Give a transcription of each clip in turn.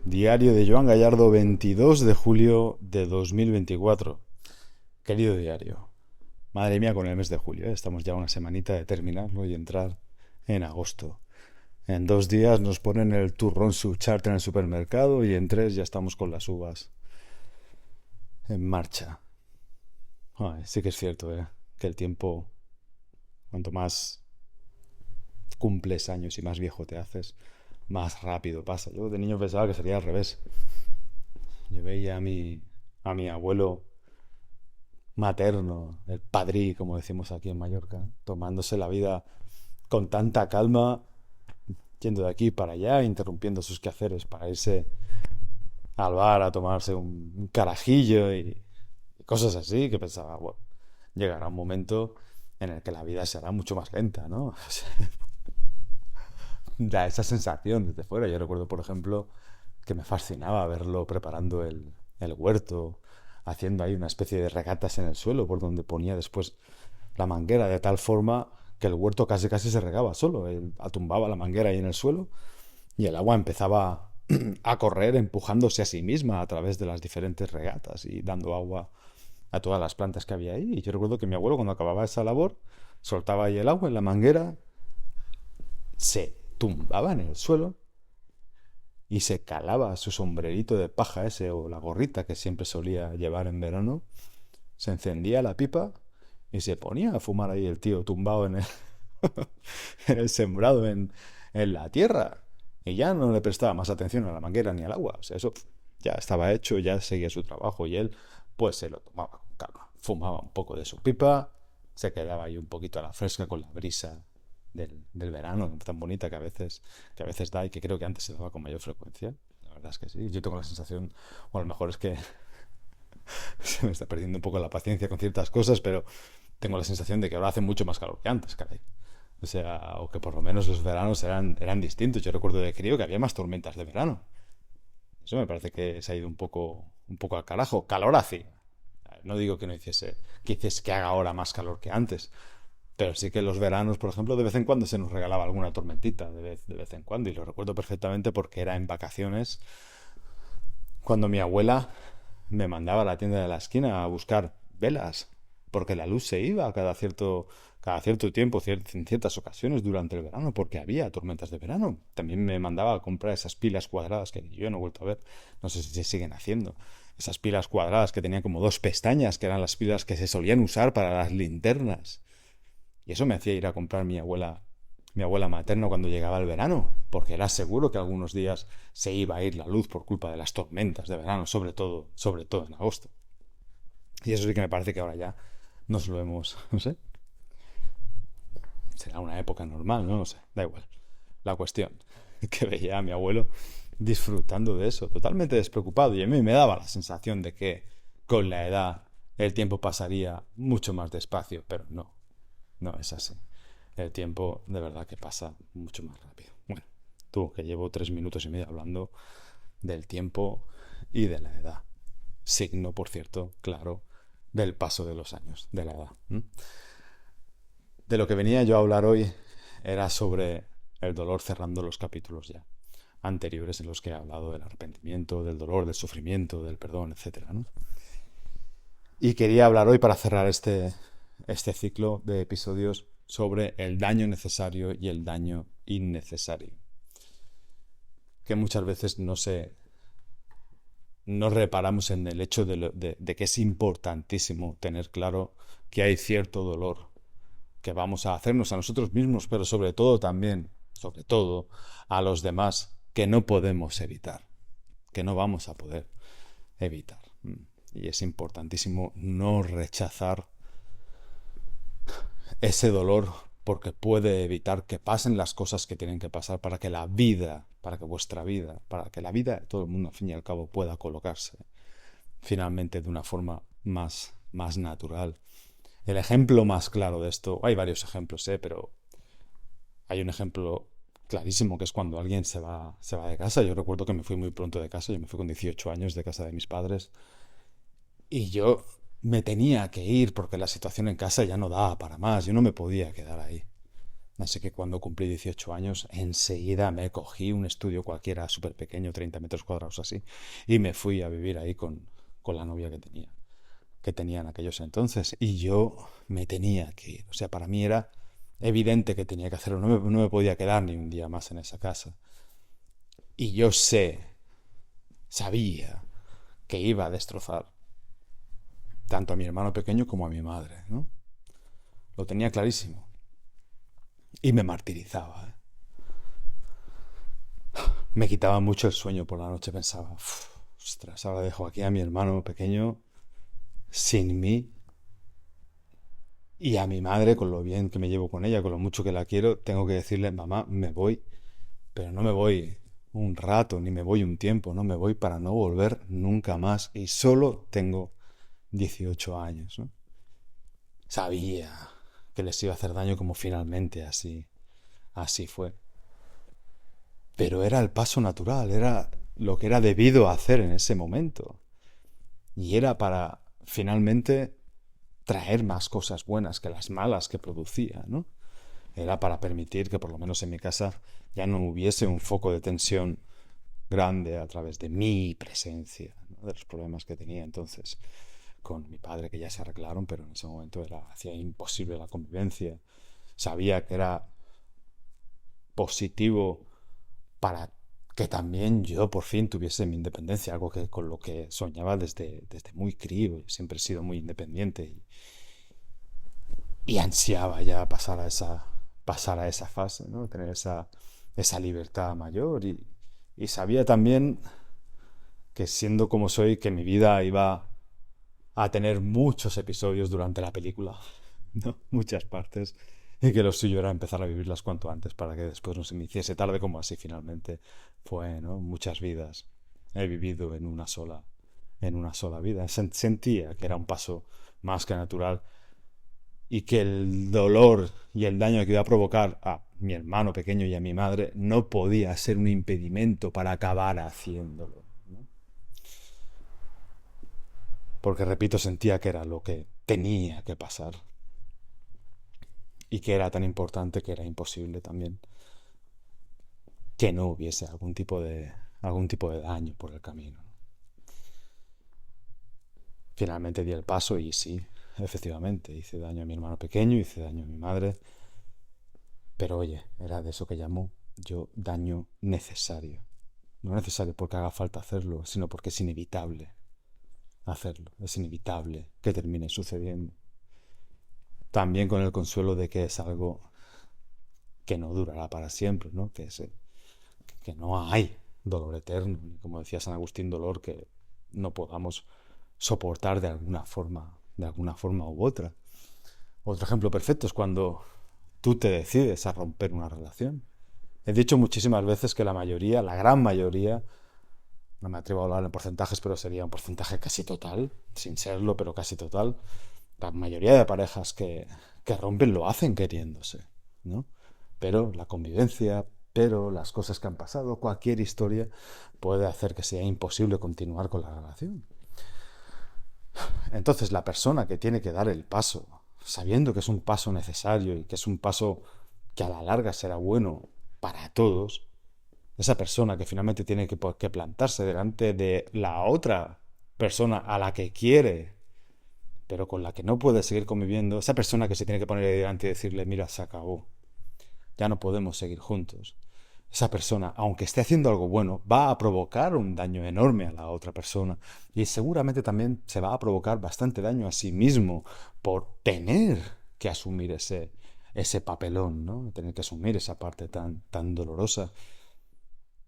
Diario de Joan Gallardo, 22 de julio de 2024. Querido diario, madre mía con el mes de julio, ¿eh? Estamos ya una semanita de terminarlo y entrar en agosto. En 2 días nos ponen el turrón subchart en el supermercado y en 3 ya estamos con las uvas en marcha. Ay, sí que es cierto, ¿eh? Que el tiempo, cuanto más cumples años y más viejo te haces, más rápido pasa. Yo de niño pensaba que sería al revés. Yo veía a mi abuelo materno, el padrí, como decimos aquí en Mallorca, tomándose la vida con tanta calma, yendo de aquí para allá, interrumpiendo sus quehaceres para irse al bar a tomarse un carajillo y cosas así, que pensaba, bueno, llegará un momento en el que la vida será mucho más lenta, ¿no? O sea, da esa sensación desde fuera. Yo recuerdo, por ejemplo, que me fascinaba verlo preparando el huerto, haciendo ahí una especie de regatas en el suelo por donde ponía después la manguera, de tal forma que el huerto casi casi se regaba solo. Él atumbaba la manguera ahí en el suelo y el agua empezaba a correr empujándose a sí misma a través de las diferentes regatas y dando agua a todas las plantas que había ahí. Y yo recuerdo que mi abuelo, cuando acababa esa labor, soltaba ahí el agua en la manguera, se tumbaba en el suelo y se calaba su sombrerito de paja ese o la gorrita que siempre solía llevar en verano, se encendía la pipa y se ponía a fumar ahí el tío tumbado en el sembrado en la tierra. Y ya no le prestaba más atención a la manguera ni al agua. O sea, eso ya estaba hecho, ya seguía su trabajo y él pues se lo tomaba con calma. Fumaba un poco de su pipa, se quedaba ahí un poquito a la fresca con la brisa del verano tan bonita que a veces da y que creo que antes se daba con mayor frecuencia. La verdad es que sí. Yo tengo la sensación, o a lo mejor es que se me está perdiendo un poco la paciencia con ciertas cosas, pero tengo la sensación de que ahora hace mucho más calor que antes, caray. O sea, o que por lo menos los veranos eran distintos. Yo recuerdo de crío que había más tormentas de verano. Eso me parece que se ha ido un poco al carajo. Calor hacía. No digo que no hiciese, que haga ahora más calor que antes, pero sí que los veranos, por ejemplo, de vez en cuando se nos regalaba alguna tormentita, de vez en cuando, y lo recuerdo perfectamente porque era en vacaciones, cuando mi abuela me mandaba a la tienda de la esquina a buscar velas, porque la luz se iba cada cierto tiempo, en ciertas ocasiones durante el verano, porque había tormentas de verano. También me mandaba a comprar esas pilas cuadradas que yo no he vuelto a ver, no sé si se siguen haciendo. Esas pilas cuadradas que tenían como dos pestañas, que eran las pilas que se solían usar para las linternas. Y eso me hacía ir a comprar mi abuela materna cuando llegaba el verano, porque era seguro que algunos días se iba a ir la luz por culpa de las tormentas de verano, sobre todo en agosto. Y eso sí que me parece que ahora ya nos lo hemos, no sé, será una época normal, no sé, da igual. La cuestión, que veía a mi abuelo disfrutando de eso, totalmente despreocupado, y a mí me daba la sensación de que con la edad el tiempo pasaría mucho más despacio, pero no, no es así. El tiempo de verdad que pasa mucho más rápido. Bueno, tú, que llevo 3 minutos y medio hablando del tiempo y de la edad. Signo, por cierto, claro, del paso de los años, de la edad. De lo que venía yo a hablar hoy era sobre el dolor, cerrando los capítulos ya anteriores en los que he hablado del arrepentimiento, del dolor, del sufrimiento, del perdón, etcétera, ¿no? Y quería hablar hoy para cerrar este ciclo de episodios sobre el daño necesario y el daño innecesario, que muchas veces no reparamos en el hecho de que es importantísimo tener claro que hay cierto dolor que vamos a hacernos a nosotros mismos, pero sobre todo también, sobre todo, a los demás, que no podemos evitar, que no vamos a poder evitar. Y es importantísimo no rechazar ese dolor, porque puede evitar que pasen las cosas que tienen que pasar para que la vida, para que vuestra vida, para que la vida de todo el mundo al fin y al cabo pueda colocarse finalmente de una forma más natural. El ejemplo más claro de esto, hay varios ejemplos, pero hay un ejemplo clarísimo que es cuando alguien se va de casa. Yo recuerdo que me fui muy pronto de casa, yo me fui con 18 años de casa de mis padres y yo me tenía que ir porque la situación en casa ya no daba para más, yo no me podía quedar ahí. Así que cuando cumplí 18 años, enseguida me cogí un estudio cualquiera, súper pequeño, 30 metros cuadrados así, y me fui a vivir ahí con la novia que tenía en aquellos entonces. Y yo me tenía que ir. O sea, para mí era evidente que tenía que hacerlo. No me podía quedar ni un día más en esa casa. Y yo sabía que iba a destrozar tanto a mi hermano pequeño como a mi madre, ¿no? Lo tenía clarísimo. Y me martirizaba, ¿eh? Me quitaba mucho el sueño por la noche. Pensaba, ostras, ahora dejo aquí a mi hermano pequeño sin mí y a mi madre, con lo bien que me llevo con ella, con lo mucho que la quiero, tengo que decirle, mamá, me voy, pero no me voy un rato, ni me voy un tiempo, no me voy para no volver nunca más. Y solo tengo 18 años, ¿no? Sabía que les iba a hacer daño como finalmente así fue. Pero era el paso natural, era lo que era debido hacer en ese momento. Y era para finalmente traer más cosas buenas que las malas que producía, ¿no? Era para permitir que por lo menos en mi casa ya no hubiese un foco de tensión grande a través de mi presencia, ¿no? De los problemas que tenía entonces con mi padre, que ya se arreglaron, pero en ese momento hacía imposible la convivencia. Sabía que era positivo para que también yo por fin tuviese mi independencia, algo que con lo que soñaba desde muy crío. Siempre he sido muy independiente y ansiaba ya pasar a esa fase, ¿no? Tener esa libertad mayor y sabía también que siendo como soy, que mi vida iba a tener muchos episodios durante la película, ¿no? Muchas partes, y que lo suyo era empezar a vivirlas cuanto antes para que después no se me hiciese tarde, como así finalmente fue, ¿no? Muchas vidas he vivido en una sola vida. Sentía que era un paso más que natural y que el dolor y el daño que iba a provocar a mi hermano pequeño y a mi madre no podía ser un impedimento para acabar haciéndolo, ¿no? Porque, repito, sentía que era lo que tenía que pasar y que era tan importante que era imposible también que no hubiese algún tipo de daño por el camino. Finalmente di el paso y sí, efectivamente, hice daño a mi hermano pequeño, hice daño a mi madre, pero oye, era de eso que llamo yo daño necesario. No necesario porque haga falta hacerlo, sino porque es inevitable hacerlo, es inevitable que termine sucediendo. También con el consuelo de que es algo que no durará para siempre, ¿no? Que no hay dolor eterno, ni como decía San Agustín, dolor que no podamos soportar de alguna forma u otra. Otro ejemplo perfecto es cuando tú te decides a romper una relación. He dicho muchísimas veces que la mayoría, la gran mayoría, no me atrevo a hablar en porcentajes, pero sería un porcentaje casi total, sin serlo, pero casi total. La mayoría de parejas que rompen lo hacen queriéndose, ¿no? Pero la convivencia, pero las cosas que han pasado, cualquier historia puede hacer que sea imposible continuar con la relación. Entonces, la persona que tiene que dar el paso, sabiendo que es un paso necesario y que es un paso que a la larga será bueno para todos, esa persona que finalmente tiene que plantarse delante de la otra persona a la que quiere, pero con la que no puede seguir conviviendo, esa persona que se tiene que poner delante y decirle, mira, se acabó, ya no podemos seguir juntos. Esa persona, aunque esté haciendo algo bueno, va a provocar un daño enorme a la otra persona y seguramente también se va a provocar bastante daño a sí mismo por tener que asumir ese papelón, ¿no? Tener que asumir esa parte tan dolorosa.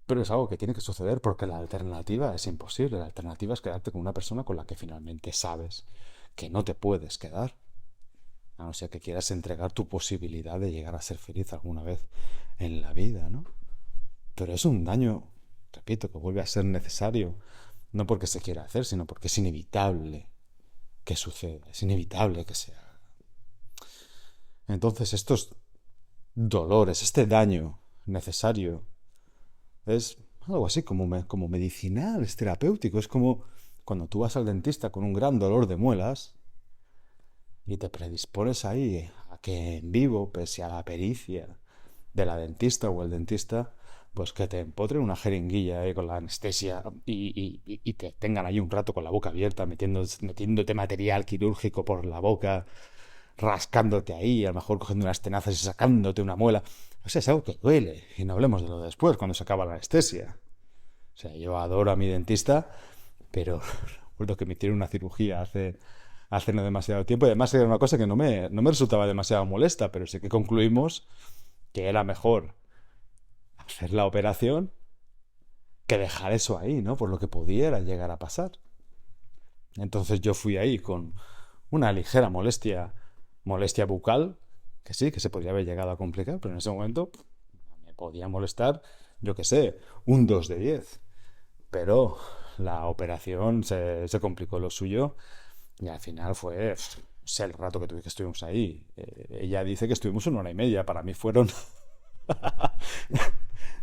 Pero es algo que tiene que suceder porque la alternativa es imposible. La alternativa es quedarte con una persona con la que finalmente sabes que no te puedes quedar. A no ser que quieras entregar tu posibilidad de llegar a ser feliz alguna vez en la vida, ¿no? Pero es un daño, repito, que vuelve a ser necesario, no porque se quiera hacer, sino porque es inevitable que suceda, es inevitable que se haga. Entonces estos dolores, este daño necesario, es algo así como medicinal, es terapéutico, es como cuando tú vas al dentista con un gran dolor de muelas y te predispones ahí a que en vivo, pese a la pericia de la dentista o el dentista, pues que te empotren una jeringuilla ahí con la anestesia y te tengan ahí un rato con la boca abierta, metiéndote material quirúrgico por la boca, rascándote ahí, a lo mejor cogiendo unas tenazas y sacándote una muela. O sea, es algo que duele. Y no hablemos de lo de después, cuando se acaba la anestesia. O sea, yo adoro a mi dentista, pero recuerdo que me hicieron una cirugía hace no demasiado tiempo. Y además era una cosa que no me resultaba demasiado molesta, pero sí que concluimos que era mejor hacer la operación que dejar eso ahí, ¿no? Por lo que pudiera llegar a pasar. Entonces yo fui ahí con una ligera molestia bucal, que sí, que se podría haber llegado a complicar, pero en ese momento me podía molestar, yo qué sé, un 2 de 10. Pero la operación se complicó lo suyo y al final fue, sé el rato que estuvimos ahí. Ella dice que estuvimos 1 hora y media, para mí fueron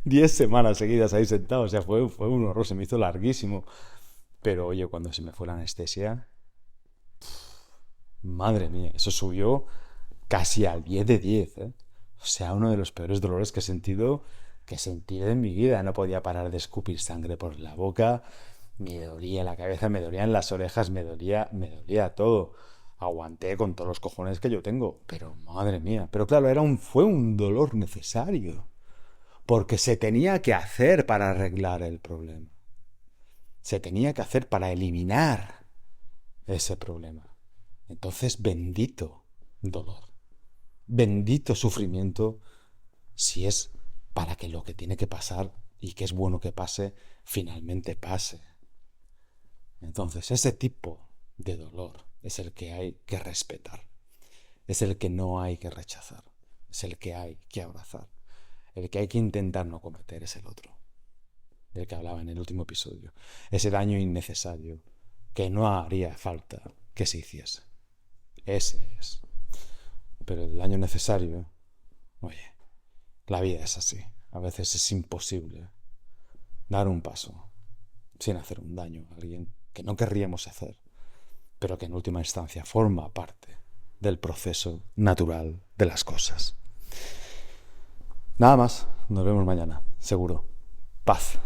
10 semanas seguidas ahí sentado, o sea, fue un horror, se me hizo larguísimo. Pero oye, cuando se me fue la anestesia, madre mía, eso subió casi al 10 de 10, ¿eh? O sea, uno de los peores dolores que he sentido en mi vida. No podía parar de escupir sangre por la boca, me dolía la cabeza, me dolían las orejas, me dolía todo. Aguanté con todos los cojones que yo tengo, pero madre mía. Pero claro, fue un dolor necesario, porque se tenía que hacer para arreglar el problema. Se tenía que hacer para eliminar ese problema. Entonces, bendito dolor, bendito sufrimiento, si es para que lo que tiene que pasar y que es bueno que pase, finalmente pase. Entonces, ese tipo de dolor es el que hay que respetar, es el que no hay que rechazar, es el que hay que abrazar. El que hay que intentar no cometer es el otro, del que hablaba en el último episodio. Ese daño innecesario que no haría falta que se hiciese. Ese es. Pero el daño necesario, oye, la vida es así. A veces es imposible dar un paso sin hacer un daño a alguien que no querríamos hacer, pero que en última instancia forma parte del proceso natural de las cosas. Nada más, nos vemos mañana, seguro. Paz.